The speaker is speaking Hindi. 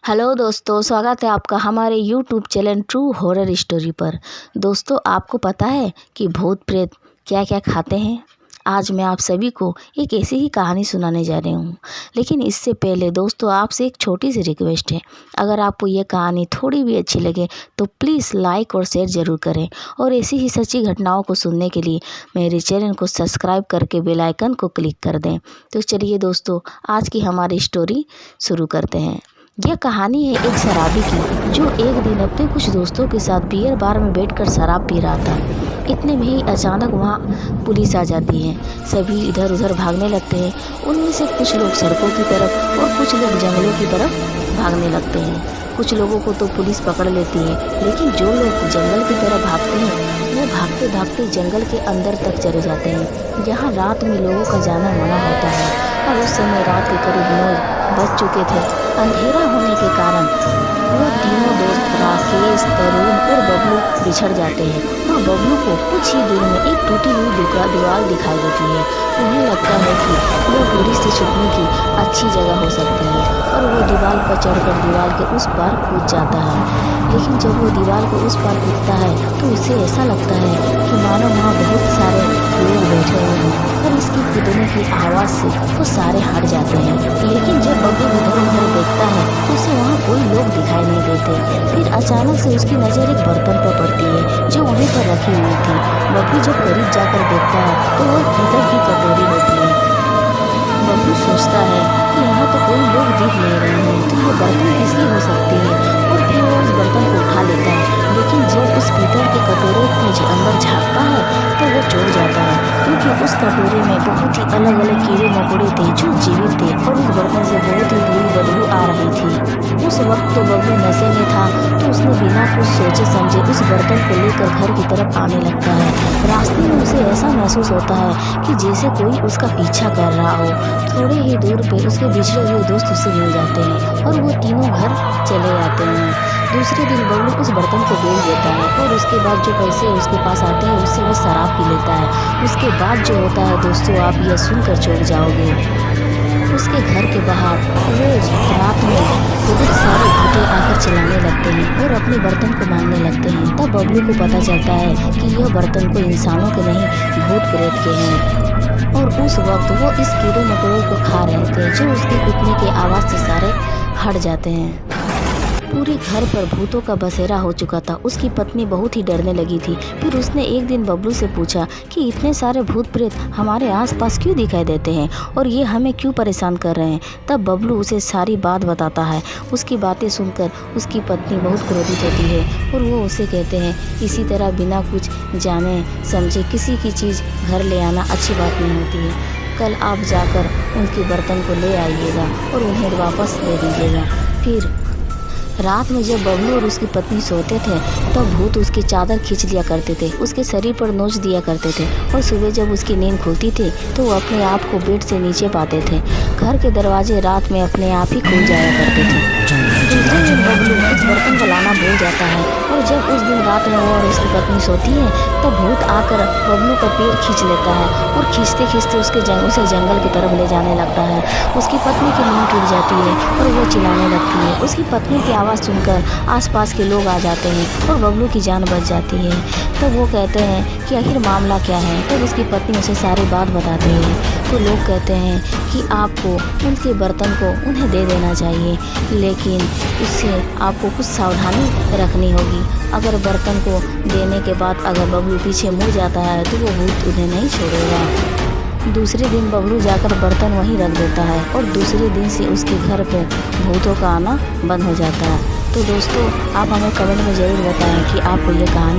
हेलो दोस्तों, स्वागत है आपका हमारे YouTube channel true horror story पर। दोस्तों, आपको पता है कि भूत प्रेत क्या क्या खाते हैं? आज मैं आप सभी को एक ऐसी ही कहानी सुनाने जा रही हूँ। लेकिन इससे पहले दोस्तों, आपसे एक छोटी सी रिक्वेस्ट है। अगर आपको ये कहानी थोड़ी भी अच्छी लगे तो प्लीज़ लाइक और शेयर ज़रूर करें। और ऐसी ही सच्ची घटनाओं को सुनने के लिए मेरे चैनल को सब्सक्राइब करके बेल आइकन को क्लिक कर दें। तो चलिए दोस्तों, आज की हमारी स्टोरी शुरू करते हैं। यह कहानी है एक शराबी की, जो एक दिन अपने कुछ दोस्तों के साथ बियर बार में बैठकर शराब पी रहा था। इतने में ही अचानक वहाँ पुलिस आ जाती है। सभी इधर उधर भागने लगते हैं। उनमें से कुछ लोग सड़कों की तरफ और कुछ लोग जंगलों की तरफ भागने लगते हैं। कुछ लोगों को तो पुलिस पकड़ लेती है, लेकिन जो लोग जंगल की तरफ भागते हैं वो भागते भागते जंगल के अंदर तक चले जाते हैं, जहाँ रात में लोगों का जाना मना होता है। और उस समय रात के करीब 9 बज चुके थे। अंधेरा होने के कारण वो तीनों दोस्त राकेश, तरुण और बबलू बिछड़ जाते हैं। और बबलू को कुछ ही दूर में एक टूटी हुई दीवार दिखाई देती है। उन्हें लगता है कि वह पुलिस से छुपने की अच्छी जगह हो सकती है, और वो दीवार पर चढ़कर दीवार के उस पार कूद जाता है। लेकिन जब वो दीवार के उस पार कूदता है तो उसे ऐसा लगता है कि मानो वहाँ बहुत सारे लोग बैठे हुए हैं, और इसकी कूदने की आवाज़ से वो सारे हट जाते हैं। लेकिन जब बबलू इधर उधर देखता है तो उसे वहाँ कोई लोग दिखाई नहीं देते। फिर अचानक से उसकी नज़र एक बर्तन पर पड़ती है जो वहीं पर रखी हुई थी। बबलू जब करीब जाकर देखता है तो वो पीतल की कटोरी होती है। बबलू सोचता है कि यहाँ तो कोई लोग दिख नहीं रहे हैं, तो ये बर्तन किसकी हो सकती है। और फिर वो उस बर्तन को उठा लेता है। लेकिन जब उस पीतल के कटोरे में अंदर झाँकता है तो वो चौंक जाता है, क्योंकि उस कटोरे में बहुत ही अलग अलग कीड़े मकोड़े थे जो जीवित थे, और उस बर्तन से बहुत ही बुरी बदबू आ रही थी। उस वक्त तो बबलू नशे में था, तो उसने बिना कुछ सोचे समझे उस बर्तन को लेकर घर की तरफ आने लगता है। रास्ते में उसे ऐसा महसूस होता है कि जैसे कोई उसका पीछा कर रहा हो। थोड़े ही दूर पे उसके बिछड़े हुए दोस्त उससे मिल जाते हैं, और वो तीनों घर चले जाते हैं। दूसरे दिन बबलू उस बर्तन को बेच देता है, और उसके बाद जो पैसे उसके पास आते हैं उससे वो शराब पी लेता है। उसके बाद जो होता है दोस्तों, आप यह सुनकर चौंक जाओगे। उसके घर के बाहर रोज रात में बहुत सारे भूते आकर चिल्लाने लगते हैं और अपने बर्तन को मांगने लगते हैं। तब बबलू को पता चलता है कि यह बर्तन को इंसानों के नहीं, भूत प्रेत के हैं। और उस वक्त वो इस कीड़े मकोड़ों को खा रहे थे, जो उसके कूदने की आवाज़ से सारे हट जाते हैं। पूरे घर पर भूतों का बसेरा हो चुका था। उसकी पत्नी बहुत ही डरने लगी थी। फिर उसने एक दिन बबलू से पूछा कि इतने सारे भूत प्रेत हमारे आसपास क्यों दिखाई देते हैं, और ये हमें क्यों परेशान कर रहे हैं। तब बबलू उसे सारी बात बताता है। उसकी बातें सुनकर उसकी पत्नी बहुत क्रोधित होती है, और वो उसे कहते हैं, इसी तरह बिना कुछ जाने समझे किसी की चीज़ घर ले आना अच्छी बात नहीं होती है। कल आप जाकर उनके बर्तन को ले आइएगा और उन्हें वापस दे दीजिएगा। फिर रात में जब बबलू और उसकी पत्नी सोते थे तब भूत उसकी चादर खींच लिया करते थे, उसके शरीर पर नोच दिया करते थे, और सुबह जब उसकी नींद खुलती थी तो वो अपने आप को बेड से नीचे पाते थे। घर के दरवाजे रात में अपने आप ही खुल जाया करते थे। दूसरे दिन बबलू उस बर्तन को लाना भूल जाता है, और जब उस दिन रात में वो और उसकी पत्नी सोती है तब भूत आकर बबलू का पैर खींच लेता है, और खींचते खींचते उसे जंगल की तरफ ले जाने लगता है। उसकी पत्नी की नींद टूट जाती है और वो चिल्लाने लगती है। उसकी पत्नी की आवाज़ सुनकर आसपास के लोग आ जाते हैं और बबलू की जान बच जाती है। तब वो कहते हैं कि आखिर मामला क्या है। तब उसकी पत्नी उसे सारी बात बताती है। तो लोग कहते हैं कि आपको उनके बर्तन को उन्हें दे देना चाहिए, लेकिन उससे आपको कुछ सावधानी रखनी होगी। अगर बर्तन को देने के बाद अगर बबलू पीछे मुड़ जाता है तो वो भूत उन्हें नहीं छोड़ेगा। दूसरे दिन बबलू जाकर बर्तन वहीं रख देता है, और दूसरे दिन से उसके घर पर भूतों का आना बंद हो जाता है। तो दोस्तों, आप हमें कमेंट में ज़रूर बताएं कि आपको ये कहानी